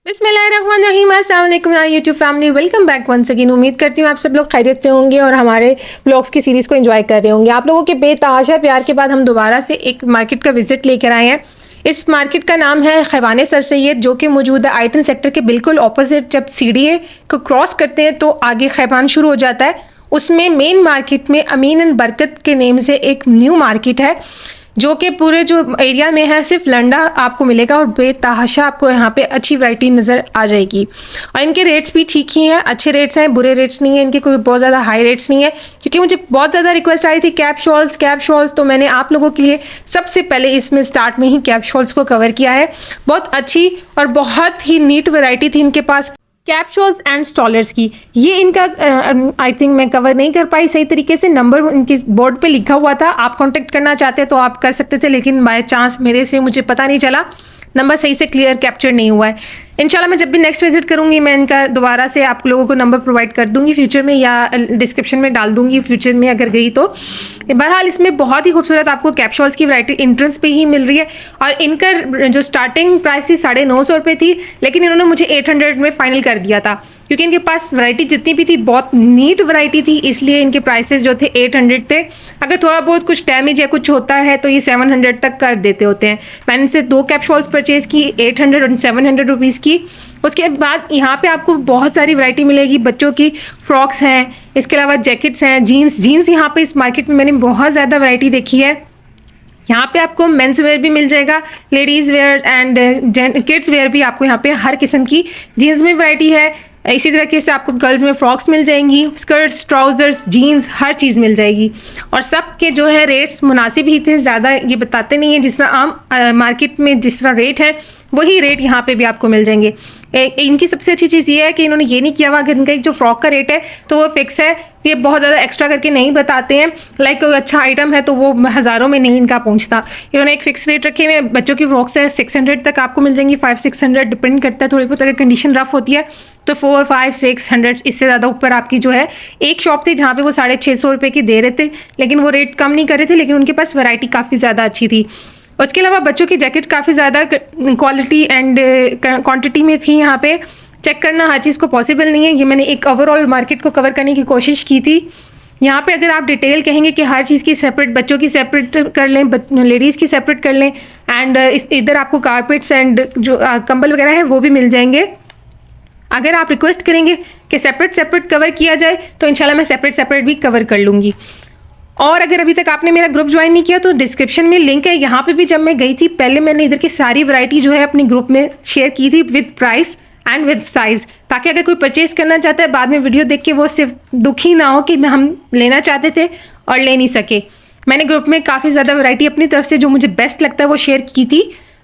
बिस्मिल्लाहिर्रहमानिर्रहीम, अस्सलाम वालेकुम YouTube family, welcome back once again. उम्मीद करती हूँ आप सब लोग खैरियत से होंगे और हमारे ब्लॉग्स की सीरीज़ को एंजॉय कर रहे होंगे। आप लोगों के बेतहाशा प्यार के बाद हम दोबारा से एक मार्केट का विजिट लेकर आए हैं। इस मार्केट का नाम है खैबान सर सैयद, जो कि मौजूद है आइटन सेक्टर के बिल्कुल ऑपोजिट। जब सीडीए को क्रॉस करते हैं तो आगे खैबान शुरू हो जाता है। उसमें मेन मार्केट में अमीन एंड बरकत के नेम से एक न्यू मार्केट है, जो कि पूरे जो एरिया में है सिर्फ लंडा आपको मिलेगा और बेतहाशा आपको यहाँ पे अच्छी वैरायटी नज़र आ जाएगी। और इनके रेट्स भी ठीक ही हैं, अच्छे रेट्स हैं, बुरे रेट्स नहीं है, इनके कोई बहुत ज़्यादा हाई रेट्स नहीं है। क्योंकि मुझे बहुत ज़्यादा रिक्वेस्ट आई थी कैप शॉल्स, तो मैंने आप लोगों के लिए सबसे पहले इसमें स्टार्ट में ही कैप शॉल्स को कवर किया है। बहुत अच्छी और बहुत ही नीट वैरायटी थी इनके पास कैप शॉल्स एंड स्टॉलर्स की। ये इनका आई थिंक मैं कवर नहीं कर पाई सही तरीके से। नंबर इनके बोर्ड पे लिखा हुआ था, आप कांटेक्ट करना चाहते तो आप कर सकते थे, लेकिन बाय चांस मेरे से मुझे पता नहीं चला, नंबर सही से क्लियर कैप्चर नहीं हुआ है। इंशाल्लाह मैं जब भी नेक्स्ट विजिट करूंगी मैं इनका दोबारा से आप लोगों को नंबर प्रोवाइड कर दूंगी फ्यूचर में, या डिस्क्रिप्शन में डाल दूंगी फ्यूचर में अगर गई तो। बहरहाल इसमें बहुत ही खूबसूरत आपको कैप शॉल्स की वैरायटी एंट्रेंस पे ही मिल रही है। और इनका जो स्टार्टिंग प्राइस थी 950 रुपये थी, लेकिन इन्होंने मुझे 800 में फाइनल कर दिया था, क्योंकि इनके पास वैरायटी जितनी भी थी बहुत नीट वैरायटी थी, इसलिए इनके प्राइसेस जो थे 800 थे। अगर थोड़ा बहुत कुछ डैमेज या कुछ होता है तो ये 700 तक कर देते होते हैं। मैंने इनसे 2 कैप शॉल्स परचेज की 800 और 700 रुपीज़ की। उसके बाद यहाँ पे आपको बहुत सारी वैरायटी मिलेगी। बच्चों की फ्रॉक्स हैं, इसके अलावा जैकेट्स हैं, जीन्स यहाँ पे इस मार्केट में मैंने बहुत ज़्यादा वैरायटी देखी है। यहाँ पे आपको मेंस वेयर भी मिल जाएगा, ladies where and kids where भी आपको यहाँ पे हर किस्म की जीन्स में वैरायटी है। इसी तरीके से आपको गर्ल्स में फ्रॉक्स मिल जाएंगी, स्कर्ट्स, ट्राउजर्स, जीन्स, हर चीज़ मिल जाएगी। और सब के जो है रेट्स मुनासिब ही थे, ज़्यादा ये बताते नहीं हैं। जिस तरह आम मार्केट में जिस तरह रेट है वही रेट यहाँ पे भी आपको मिल जाएंगे। इनकी सबसे अच्छी चीज़ ये है कि इन्होंने ये नहीं किया हुआ कि इनका एक जो फ्रॉक का रेट है तो वो फिक्स है, ये बहुत ज़्यादा एक्स्ट्रा करके नहीं बताते हैं। लाइक कोई अच्छा आइटम है तो वो हज़ारों में नहीं इनका पहुँचता। इन्होंने एक फिक्स रेट रखे हुए। बच्चों की फ्रॉक्स है 600 तक आपको मिल जाएंगी, 500-600 डिपेंड करता है। थोड़ी बहुत अगर कंडीशन रफ होती है तो 400-500-600, इससे ज़्यादा ऊपर आपकी जो है। एक शॉप थी जहाँ पे वो 650 रुपये की दे रहे थे, लेकिन वो रेट कम नहीं कर रहे थे, लेकिन उनके पास वैरायटी काफ़ी ज़्यादा अच्छी थी। उसके अलावा बच्चों की जैकेट काफ़ी ज़्यादा क्वालिटी एंड क्वांटिटी में थी। यहाँ पे चेक करना हर चीज़ को पॉसिबल नहीं है, ये मैंने एक ओवरऑल मार्केट को कवर करने की कोशिश की थी। यहाँ पे अगर आप डिटेल कहेंगे कि हर चीज़ की सेपरेट, बच्चों की सेपरेट कर लें, लेडीज़ की सेपरेट कर लें, एंड इधर आपको कारपेट्स एंड जो कंबल वगैरह है वो भी मिल जाएंगे। अगर आप रिक्वेस्ट करेंगे कि सेपरेट कवर किया जाए तो इंशाल्लाह मैं सेपरेट भी कवर कर लूँगी। और अगर अभी तक आपने मेरा ग्रुप ज्वाइन नहीं किया तो डिस्क्रिप्शन में लिंक है। यहाँ पे भी जब मैं गई थी पहले मैंने इधर की सारी वैरायटी जो है अपनी ग्रुप में शेयर की थी with price and with size, ताकि अगर कोई परचेज करना चाहता है बाद में वीडियो देख के वो सिर्फ दुखी ना हो कि हम लेना चाहते थे और ले नहीं सके। मैंने ग्रुप में काफ़ी ज़्यादा वैरायटी अपनी तरफ से जो मुझे बेस्ट लगता है वो शेयर की थी।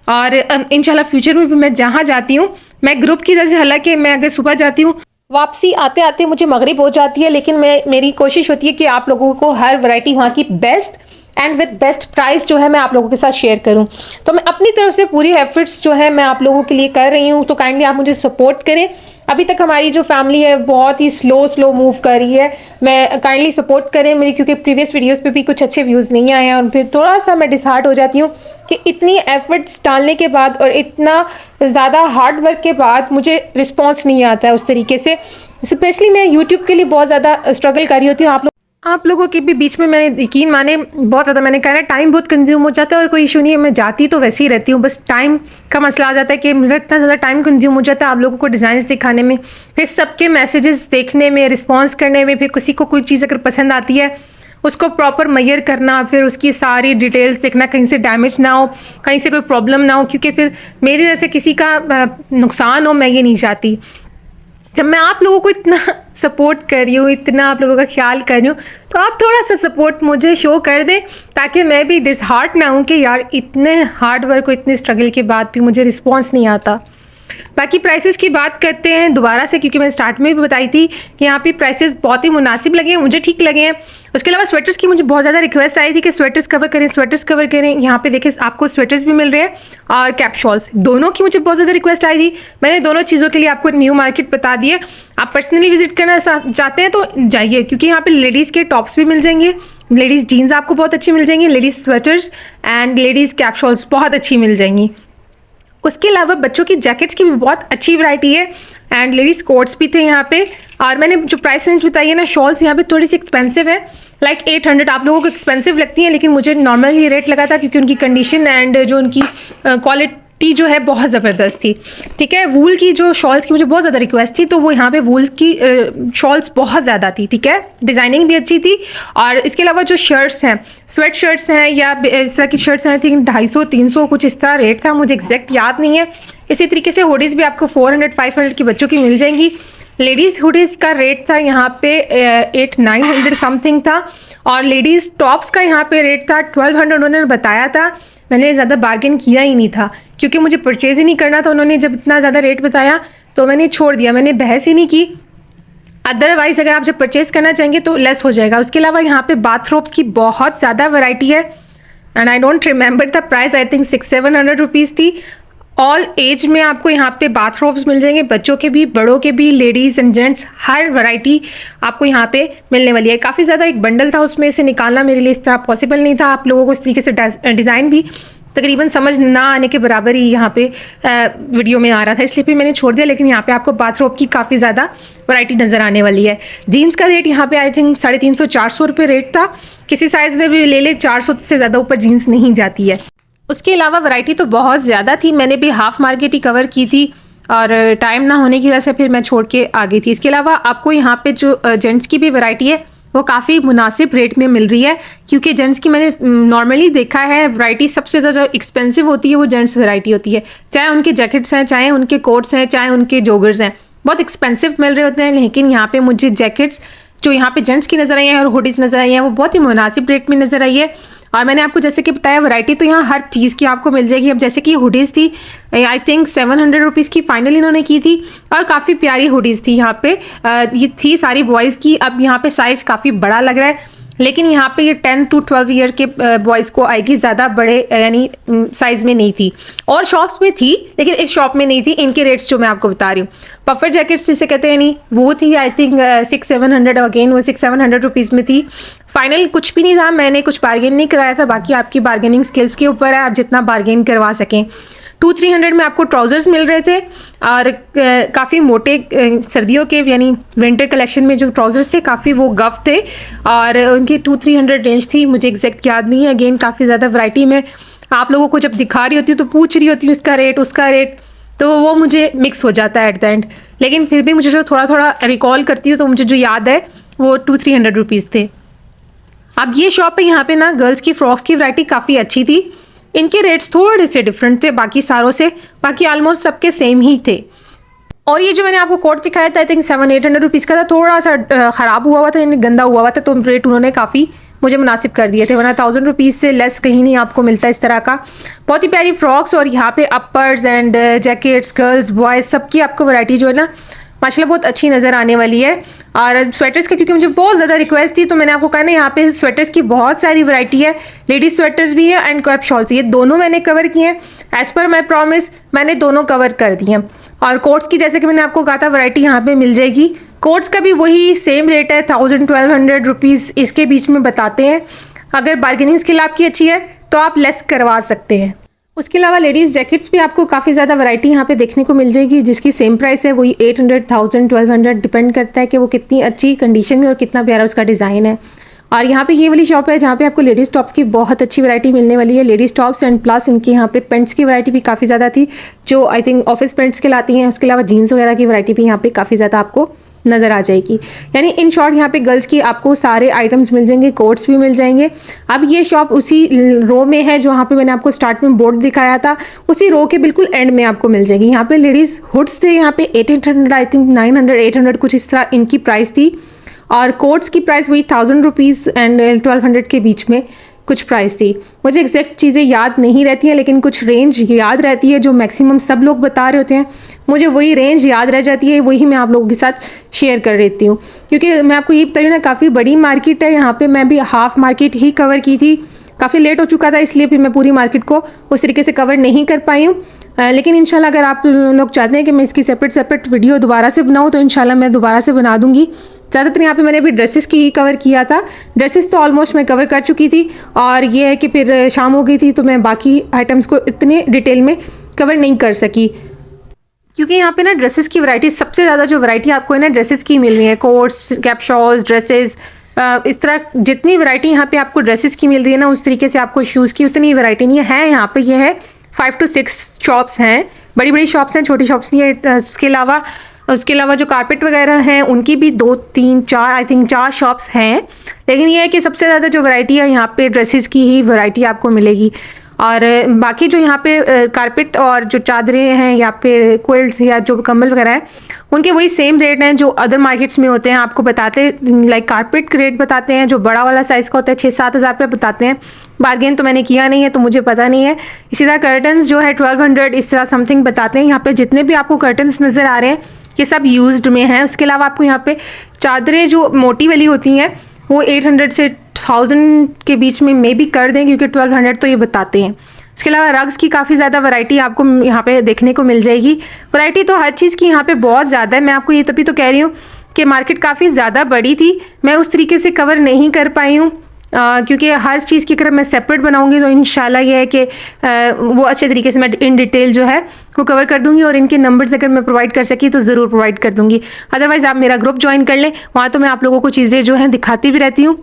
और इंशाल्लाह फ्यूचर में भी मैं जहाँ जाती हूँ मैं ग्रुप की तरह से, हालांकि मैं अगर सुबह जाती हूँ वापसी आते आते मुझे मगरिब हो जाती है, लेकिन मेरी कोशिश होती है कि आप लोगों को हर वैरायटी वहाँ की best and with best price जो है मैं आप लोगों के साथ शेयर करूं। तो मैं अपनी तरफ से पूरी एफर्ट्स जो है मैं आप लोगों के लिए कर रही हूं, तो काइंडली आप मुझे सपोर्ट करें। अभी तक हमारी जो फैमिली है बहुत ही स्लो मूव कर रही है, मैं काइंडली सपोर्ट करें मेरी, क्योंकि प्रीवियस वीडियोस पे भी कुछ अच्छे व्यूज़ नहीं आए हैं और फिर थोड़ा सा मैं डिसहार्ट हो जाती हूँ कि इतनी एफर्ट्स डालने के बाद और इतना ज़्यादा हार्ड वर्क के बाद मुझे रिस्पॉन्स नहीं आता है उस तरीके से। स्पेशली मैं यूट्यूब के लिए बहुत ज़्यादा स्ट्रगल कर रही होती हूँ। आप लोगों के भी बीच में मैंने यकीन माने बहुत ज़्यादा मैंने कहा ना, टाइम बहुत कंज्यूम हो जाता है। और कोई इशू नहीं है, मैं जाती तो वैसे ही रहती हूँ, बस टाइम का मसला आ जाता है कि मेरा इतना ज़्यादा टाइम कंज्यूम हो जाता है आप लोगों को डिज़ाइन दिखाने में, फिर सबके मैसेजेस देखने में, रिस्पॉन्स करने में, फिर किसी को कोई चीज़ अगर पसंद आती है उसको प्रॉपर मैयर करना, फिर उसकी सारी डिटेल्स देखना, कहीं से डैमेज ना हो, कहीं से कोई प्रॉब्लम ना हो, क्योंकि फिर मेरी वजह से किसी का नुकसान हो, मैं ये नहीं चाहती। जब मैं आप लोगों को इतना सपोर्ट कर रही हूँ, इतना आप लोगों का ख्याल कर रही हूँ, तो आप थोड़ा सा सपोर्ट मुझे शो कर दें ताकि मैं भी डिसहार्ट ना हूँ कि यार इतने हार्ड वर्क और इतने स्ट्रगल के बाद भी मुझे रिस्पॉन्स नहीं आता। बाकी प्राइसेस की बात करते हैं दोबारा से, क्योंकि मैंने स्टार्ट में भी बताई थी कि यहाँ पे प्राइसेस बहुत ही मुनासिब लगे हैं, मुझे ठीक लगे हैं। उसके अलावा स्वेटर्स की मुझे बहुत ज़्यादा रिक्वेस्ट आई थी कि स्वेटर्स कवर करें। यहाँ पे देखें आपको स्वेटर्स भी मिल रहे हैं और कैप शॉल्स, दोनों की मुझे बहुत ज़्यादा रिक्वेस्ट आई थी। मैंने दोनों चीज़ों के लिए आपको न्यू मार्केट बता दिए। आप पर्सनली विजिट करना चाहते हैं तो जाइए, क्योंकि यहाँ पे लेडीज़ के टॉप्स भी मिल जाएंगे, लेडीज़ जीन्स आपको बहुत अच्छी मिल जाएंगी, ladies sweaters and ladies cap shawls बहुत अच्छी मिल जाएंगी। उसके अलावा बच्चों की जैकेट्स की भी बहुत अच्छी वैरायटी है एंड लेडीज़ कोट्स भी थे यहाँ पे। और मैंने जो प्राइस रेंज बताई है ना, शॉल्स यहाँ पे थोड़ी सी एक्सपेंसिव है, लाइक 800 आप लोगों को एक्सपेंसिव लगती है, लेकिन मुझे नॉर्मल ही रेट लगा था क्योंकि उनकी कंडीशन एंड जो उनकी क्वालिटी जो है बहुत ज़बरदस्त थी। ठीक है, वूल की जो शॉल्स की मुझे बहुत ज़्यादा रिक्वेस्ट थी, तो वो यहाँ पे वूल्स की शॉल्स बहुत ज़्यादा थी। ठीक है, डिज़ाइनिंग भी अच्छी थी। और इसके अलावा जो शर्ट्स हैं, स्वेट शर्ट्स हैं या इस तरह की शर्ट्स हैं, आई थिंक 250-300 कुछ इस तरह रेट था, मुझे एग्जैक्ट याद नहीं है। इसी तरीके से हुडीज़ भी आपको 400-500 की बच्चों की मिल जाएंगी। लेडीज़ हुडीज़ का रेट था यहाँ पे 800-900 समथिंग था, और लेडीज़ टॉप्स का यहाँ पे रेट था 1200 उन्होंने बताया था। मैंने ज़्यादा बार्गेन किया ही नहीं था क्योंकि मुझे परचेज़ ही नहीं करना था। उन्होंने जब इतना ज़्यादा रेट बताया तो मैंने छोड़ दिया, मैंने बहस ही नहीं की। अदरवाइज़ अगर आप जब परचेज़ करना चाहेंगे तो लेस हो जाएगा। उसके अलावा यहाँ पे बाथरोब्स की बहुत ज़्यादा वैरायटी है and I don't remember the price, I think 600-700 rupees थी। ऑल एज में आपको यहाँ पे बाथरोब्स मिल जाएंगे, बच्चों के भी, बड़ों के भी, ladies and gents, her variety आपको यहाँ पे मिलने वाली है। काफ़ी ज़्यादा एक बंडल था, उसमें से निकालना मेरे लिए इस तरह पॉसिबल नहीं था। आप लोगों को इस तरीके से डिज़ाइन भी तकरीबन समझ ना आने के बराबर ही यहाँ पे वीडियो में आ रहा था, इसलिए फिर मैंने छोड़ दिया। लेकिन यहाँ पे आपको बाथरोब की काफ़ी ज़्यादा वैरायटी नज़र आने वाली है। जीन्स का रेट यहाँ पे आई थिंक 350-400 रुपये रेट था। किसी साइज़ में भी ले ले 400 से ज़्यादा ऊपर जीन्स नहीं जाती है। उसके अलावा वैरायटी तो बहुत ज़्यादा थी, मैंने भी हाफ मार्केट ही कवर की थी और टाइम ना होने की वजह से फिर मैं छोड़ के आ गई थी। इसके अलावा आपको यहाँ पे जो जेंट्स की भी वैरायटी है वो काफ़ी मुनासिब रेट में मिल रही है, क्योंकि जेंट्स की मैंने नॉर्मली देखा है वैरायटी सबसे ज़्यादा एक्सपेंसिव होती है वो जेंट्स वैरायटी होती है। चाहे उनके जैकेट्स हैं, चाहे उनके कोट्स हैं, चाहे उनके जोगर्स हैं, बहुत एक्सपेंसिव मिल रहे होते हैं। लेकिन यहाँ पे मुझे जैकेट्स जो यहाँ पे जेंट्स की नज़र आई है और हुडीज़ नज़र आई है वो बहुत ही मुनासिब रेट में नज़र आई है। और मैंने आपको जैसे कि बताया वैरायटी तो यहाँ हर चीज़ की आपको मिल जाएगी। अब जैसे कि हुडीज़ थी, आई थिंक 700 रुपीज़ की फाइनल इन्होंने की थी और काफ़ी प्यारी हुडीज़ थी यहाँ पे। ये थी सारी बॉयज़ की। अब यहाँ पे साइज़ काफ़ी बड़ा लग रहा है, लेकिन यहाँ पे ये 10 to 12 ईयर के बॉयज़ को आएगी, ज़्यादा बड़े यानी साइज़ में नहीं थी। और शॉप्स में थी लेकिन इस शॉप में नहीं थी। इनके रेट्स जो मैं आपको बता रही हूँ, पफर जैकेट्स जिसे कहते हैं नहीं, वो थी आई थिंक 600-700, अगेन वो 600-700 रुपीज़ में थी। फाइनल कुछ भी नहीं था, मैंने कुछ बार्गेन नहीं कराया था, बाकी आपकी बार्गेनिंग स्किल्स के ऊपर है, आप जितना बार्गेन करवा सकें। 200-300 में आपको ट्राउज़र्स मिल रहे थे और काफ़ी मोटे सर्दियों के यानी विंटर कलेक्शन में जो ट्राउज़र्स थे काफ़ी वो गफ थे और उनकी 200-300 रेंज थी, मुझे एग्जैक्ट याद नहीं है। अगेन काफ़ी ज़्यादा वैरायटी में आप लोगों को जब दिखा रही होती हूँ तो पूछ रही होती हूँ इसका रेट उसका रेट, तो वो मुझे मिक्स हो जाता है एट द एंड। लेकिन फिर भी मुझे जो थोड़ा थोड़ा रिकॉल करती हूँ तो मुझे जो याद है वो 200-300 रुपीज़ थे। अब ये शॉप है, यहाँ पे ना गर्ल्स की फ्रॉक्स की वैरायटी काफ़ी अच्छी थी। इनके रेट्स थोड़े से डिफरेंट थे बाकी सारों से, बाकी ऑलमोस्ट सबके सेम ही थे। और ये जो मैंने आपको कोट दिखाया था आई थिंक 700-800 रुपीज़ का था, थोड़ा सा ख़राब हुआ था यानी गंदा हुआ था, तो रेट उन्होंने काफ़ी मुझे मुनासिब कर दिए थे, वरना 1000 रुपीज़ से लेस कहीं नहीं आपको मिलता इस तरह का। बहुत ही प्यारी फ्रॉक्स और यहाँ पे uppers and jackets girls boys सबकी आपको वैरायटी जो है ना माशाल्लाह बहुत अच्छी नज़र आने वाली है। और स्वेटर्स का क्योंकि मुझे बहुत ज़्यादा रिक्वेस्ट थी तो मैंने आपको कहा ना यहाँ पे स्वेटर्स की बहुत सारी वैरायटी है। लेडीज़ स्वेटर्स भी हैं एंड कैप शॉल्स, ये दोनों मैंने कवर किए हैं एज़ पर माई प्रॉमिस, मैंने दोनों कवर कर दिए हैं। और कोट्स की जैसे कि मैंने आपको कहा था वैरायटी यहाँ पे मिल जाएगी। कोट्स का भी वही सेम रेट है, 1000-1200 रुपीज़ इसके बीच में बताते हैं। अगर बार्गेनिंग स्किल आपकी अच्छी है तो आप लेस करवा सकते हैं। उसके अलावा लेडीज़ जैकेट्स भी आपको काफ़ी ज़्यादा वैरायटी यहाँ पे देखने को मिल जाएगी, जिसकी सेम प्राइस है वही 800, 1000, 1200, डिपेंड करता है कि वो कितनी अच्छी कंडीशन में और कितना प्यारा उसका डिज़ाइन है। और यहाँ पे ये वाली शॉप है जहाँ पे आपको लेडीज़ टॉप्स की बहुत अच्छी वैरायटी मिलने वाली है। लेडीज़ टॉप्स एंड प्लस इनकी यहाँ पे पेंट्स की वैरायटी भी काफ़ी ज़्यादा थी जो आई थिंक ऑफिस पेंट्स के लाती हैं। उसके अलावा जीन्स वगैरह की वैरायटी भी यहाँ पे काफ़ी ज़्यादा आपको नज़र आ जाएगी। यानी इन शॉर्ट यहाँ पे गर्ल्स की आपको सारे आइटम्स मिल जाएंगे, कोट्स भी मिल जाएंगे। अब ये शॉप उसी रो में है जो यहाँ पे मैंने आपको स्टार्ट में बोर्ड दिखाया था, उसी रो के बिल्कुल एंड में आपको मिल जाएगी। यहाँ पे लेडीज़ हुड्स थे, यहाँ पे 800 आई थिंक 900-800 कुछ इस तरह इनकी प्राइस थी। और कोट्स की प्राइस वही 1000 रुपीज़ एंड 1200 के बीच में कुछ प्राइस थी। मुझे एग्जैक्ट चीज़ें याद नहीं रहती हैं लेकिन कुछ रेंज याद रहती है जो मैक्सिमम सब लोग बता रहे होते हैं, मुझे वही रेंज याद रह जाती है, वही मैं आप लोगों के साथ शेयर कर देती हूँ। क्योंकि मैं आपको ये बता रही हूँ ना काफ़ी बड़ी मार्केट है, यहाँ पे मैं भी हाफ मार्केट ही कवर की थी, काफ़ी लेट हो चुका था इसलिए फिर मैं पूरी मार्केट को उस तरीके से कवर नहीं कर पाई हूँ। लेकिन इंशाल्लाह अगर आप लोग चाहते हैं कि मैं इसकी सेपरेट वीडियो दोबारा से बनाऊँ तो इंशाल्लाह मैं दोबारा से बना दूँगी। ज़्यादातर यहाँ पे मैंने अभी ड्रेसेस की ही कवर किया था, ड्रेसेस तो ऑलमोस्ट मैं कवर कर चुकी थी और ये है कि फिर शाम हो गई थी तो मैं बाकी आइटम्स को इतने डिटेल में कवर नहीं कर सकी, क्योंकि यहाँ पे ना ड्रेसेस की वैरायटी सबसे ज़्यादा जो वैरायटी आपको है ना ड्रेसेस की मिल रही है, कोट्स, कैप शॉल्स, ड्रेसेस, इस तरह जितनी वैरायटी यहाँ पे आपको ड्रेसेस की मिल रही है ना, उस तरीके से आपको शूज़ की उतनी वैरायटी नहीं है यहाँ पे। ये है 5 to 6 शॉप्स हैं, बड़ी बड़ी शॉप्स हैं, छोटी शॉप्स नहीं है। उसके अलावा जो कारपेट वगैरह हैं उनकी भी 2, 3, 4 आई थिंक 4 शॉप्स हैं, लेकिन ये है कि सबसे ज़्यादा जो वैरायटी है यहाँ पे ड्रेसेस की ही वैरायटी आपको मिलेगी। और बाकी जो यहाँ पे कारपेट और जो चादरें हैं या फिर क्विल्ट्स या जो कंबल वगैरह है, उनके वही सेम रेट हैं जो अदर मार्केट्स में होते हैं। आपको बताते लाइक कारपेट के रेट बताते हैं जो बड़ा वाला साइज़ का होता है 6-7 हज़ार रुपये बताते हैं। बार्गेन तो मैंने किया नहीं है तो मुझे पता नहीं है। इसी तरह कर्टन्स जो है 1200 इस तरह समथिंग बताते हैं। यहाँ पे जितने भी आपको कर्टन्स नज़र आ रहे हैं ये सब यूज्ड में हैं। उसके अलावा आपको यहाँ पे चादरें जो मोटी वाली होती हैं वो 800 से 1000 के बीच में मे भी कर दें, क्योंकि 1200 तो ये बताते हैं। इसके अलावा रग्स की काफ़ी ज़्यादा वैरायटी आपको यहाँ पे देखने को मिल जाएगी। वैरायटी तो हर चीज़ की यहाँ पे बहुत ज़्यादा है। मैं आपको ये तभी तो कह रही हूँ कि मार्केट काफ़ी ज़्यादा बड़ी थी, मैं उस तरीके से कवर नहीं कर पाई हूँ, क्योंकि हर चीज़ की अगर मैं सेपरेट बनाऊंगी तो इंशाल्लाह ये है कि वो अच्छे तरीके से मैं इन डिटेल जो है वो कवर कर दूंगी, और इनके नंबर्स अगर मैं प्रोवाइड कर सकी तो ज़रूर प्रोवाइड कर दूंगी। अदरवाइज़ आप मेरा ग्रुप ज्वाइन कर लें, वहाँ तो मैं आप लोगों को चीज़ें जो हैं दिखाती भी रहती हूँ,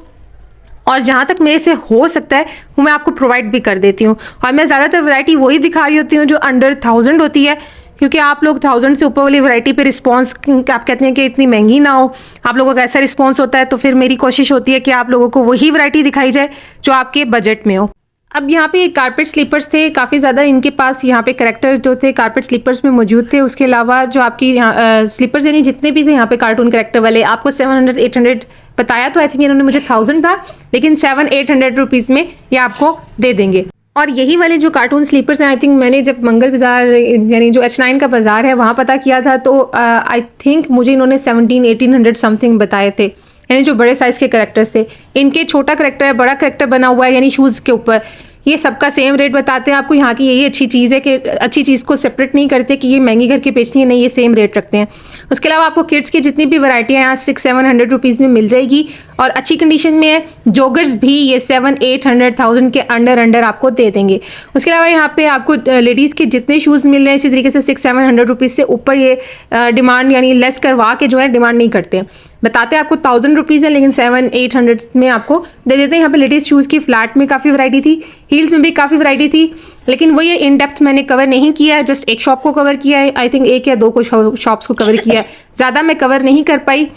और जहाँ तक मेरे से हो सकता है वो मैं आपको प्रोवाइड भी कर देती हूँ। और मैं ज़्यादातर वैरायटी वही दिखा रही होती हूँ जो अंडर 1000 होती है, क्योंकि आप लोग 1000 से ऊपर वाली वैरायटी पे रिस्पांस आप कहते हैं कि इतनी महंगी ना हो, आप लोगों का ऐसा रिस्पांस होता है, तो फिर मेरी कोशिश होती है कि आप लोगों को वही वैरायटी दिखाई जाए जो आपके बजट में हो। अब यहाँ पे कारपेट स्लीपर्स थे काफ़ी ज़्यादा, इनके पास यहाँ पे करेक्टर जो थे कारपेट स्लीपर्स में मौजूद थे। उसके अलावा जो आपकी यहाँ स्लीपर्स यानी जितने भी थे यहाँ पे कार्टून करेक्टर वाले, आपको 700-800 बताया, तो आई थिंक इन्होंने मुझे 1000 था, लेकिन 700-800 रुपीज़ में ये आपको दे देंगे। और यही वाले जो कार्टून स्लीपर्स हैं, आई थिंक मैंने जब मंगल बाज़ार यानी जो H9 का बाज़ार है वहाँ पता किया था, तो आई थिंक मुझे इन्होंने 1700-1800 समथिंग बताए थे, यानी जो बड़े साइज़ के करेक्टर्स थे। इनके छोटा करेक्टर है, बड़ा करेक्टर बना हुआ है यानी शूज़ के ऊपर, ये सबका सेम रेट बताते हैं आपको। यहाँ की यही अच्छी चीज़ है कि अच्छी चीज़ को सेपरेट नहीं करते कि ये महंगी करके बेचनी है, नहीं, ये सेम रेट रखते हैं। उसके अलावा आपको किड्स की जितनी भी वैरायटी है यहाँ 600-700 रुपीज़ में मिल जाएगी, और अच्छी कंडीशन में है। जॉगर्स भी ये 700-800 के अंडर आपको दे देंगे। उसके अलावा यहाँ पे आपको लेडीज़ के जितने शूज़ मिल रहे हैं इसी तरीके से 600-700 रुपीज़ से ऊपर ये डिमांड यानी लेस करवा के जो है डिमांड नहीं करते हैं। बताते हैं आपको 1000 रुपीज़ है, लेकिन 700-800 में आपको दे देते हैं। यहाँ पे लेडीज़ शूज़ की फ्लैट में काफ़ी वैरायटी थी, हील्स में भी काफ़ी वैरायटी थी, लेकिन वो ये इन डेप्थ मैंने कवर नहीं किया है, जस्ट एक शॉप को कवर किया है, आई थिंक 1 या 2 को शॉप्स को कवर किया है, ज़्यादा मैं कवर नहीं कर पाई।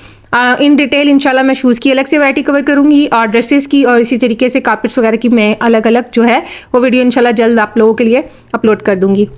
इन डिटेल इंशाल्लाह मैं शूज़ की अलग से वैरायटी कवर करूँगी, और ड्रेसेस की और इसी तरीके से कारपेट्स वगैरह की मैं अलग अलग जो है वो वीडियो इंशाल्लाह जल्द आप लोगों के लिए अपलोड कर दूँगी।